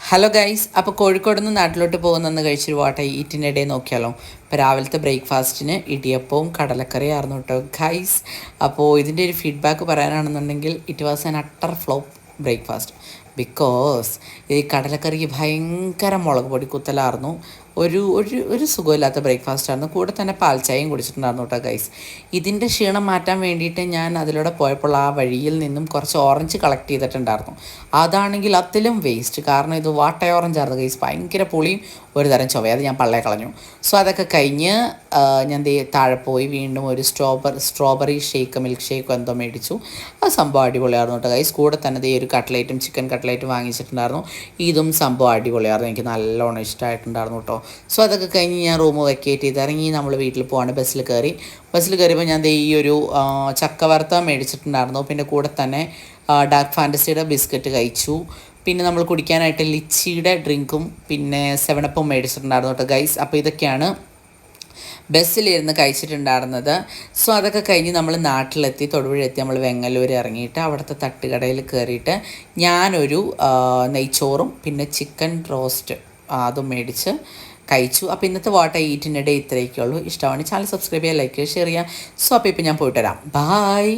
Hello guys, അപ്പോൾ കോഴിക്കോട് നിന്ന് നാട്ടിലോട്ട് പോകുന്നെന്ന് കഴിച്ചൊരു വാട്ട ഈറ്റിനിടെ നോക്കിയാലോ. ഇപ്പോൾ രാവിലത്തെ ബ്രേക്ക്ഫാസ്റ്റിന് ഇടിയപ്പവും കടലക്കറിയായിരുന്നു കേട്ടോ ഗൈസ്. അപ്പോൾ ഇതിൻ്റെ ഒരു ഫീഡ്ബാക്ക് പറയാനാണെന്നുണ്ടെങ്കിൽ it was an utter flop breakfast. Because ഈ കടലക്കറിക്ക് ഭയങ്കര മുളക് പൊടി കുത്തലായിരുന്നു. ഒരു ഒരു ഒരു സുഖമില്ലാത്ത ബ്രേക്ക്ഫാസ്റ്റായിരുന്നു. കൂടെ തന്നെ പാൽ ചായയും കുടിച്ചിട്ടുണ്ടായിരുന്നു കേട്ടോ ഗൈസ്. ഇതിൻ്റെ ക്ഷീണം മാറ്റാൻ വേണ്ടിയിട്ട് ഞാൻ അതിലൂടെ പോയപ്പോൾ ആ വഴിയിൽ നിന്നും കുറച്ച് ഓറഞ്ച് കളക്ട് ചെയ്തിട്ടുണ്ടായിരുന്നു. അതാണെങ്കിൽ അതിലും വേസ്റ്റ്, കാരണം ഇത് വാട്ട ഓറഞ്ച് ആയിരുന്നു ഗൈസ്. ഭയങ്കര പുളിയും ഒരു തരം ചുവ, അത് ഞാൻ പള്ളയെ കളഞ്ഞു. സോ അതൊക്കെ കഴിഞ്ഞ് ഞാൻ താഴെ പോയി വീണ്ടും ഒരു സ്ട്രോബെറി ഷേക്ക്, മിൽക്ക് ഷേക്ക് എന്തോ മേടിച്ചു. അത് സംഭവം അടിപൊളിയായിരുന്നു കേട്ടോ ഗൈസ്. കൂടെ തന്നെ ഒരു കട്ട്ലേറ്റും ചിക്കൻ കട്ട്ലേറ്റും വാങ്ങിച്ചിട്ടുണ്ടായിരുന്നു. ഇതും സംഭവം അടിപൊളിയായിരുന്നു, എനിക്ക് നല്ലോണം ഇഷ്ടമായിട്ടുണ്ടായിരുന്നു കേട്ടോ. സോ അതൊക്കെ കഴിഞ്ഞ് ഞാൻ റൂം വെക്കേറ്റ് ചെയ്ത് ഇറങ്ങി നമ്മൾ വീട്ടിൽ പോവാണ്. ബസ്സിൽ കയറിയപ്പോൾ ഞാൻ ഈ ഒരു ചക്ക വറുത്ത മേടിച്ചിട്ടുണ്ടായിരുന്നു. പിന്നെ കൂടെ തന്നെ ഡാർക്ക് ഫാൻറ്റസിയുടെ ബിസ്ക്കറ്റ് കഴിച്ചു. പിന്നെ നമ്മൾ കുടിക്കാനായിട്ട് ലിച്ചിയുടെ ഡ്രിങ്കും പിന്നെ 7-Up മേടിച്ചിട്ടുണ്ടായിരുന്നു കേട്ടോ ഗൈസ്. അപ്പോൾ ഇതൊക്കെയാണ് ബസ്സിലിരുന്ന് കഴിച്ചിട്ടുണ്ടായിരുന്നത്. സോ അതൊക്കെ കഴിഞ്ഞ് നമ്മൾ നാട്ടിലെത്തി, തൊടുപുഴയെത്തി. നമ്മൾ വെങ്ങല്ലൂർ ഇറങ്ങിയിട്ട് അവിടുത്തെ തട്ടുകടയിൽ കയറിയിട്ട് ഞാനൊരു നെയ്ച്ചോറും പിന്നെ ചിക്കൻ റോസ്റ്റ് അതും മേടിച്ച് കഴിച്ചു. അപ്പോൾ ഇന്നത്തെ വാട്ട ഈറ്റിനിടെ ഇത്രയൊക്കെ ഉള്ളൂ. ഇഷ്ടമാണ് ചാനൽ സബ്സ്ക്രൈബ് ചെയ്യുക, ലൈക്ക് ചെയ്യുക, ഷെയർ ചെയ്യുക. സോ അപ്പോൾ ഇപ്പോൾ ഞാൻ പോയിട്ട് വരാം. ബായ്.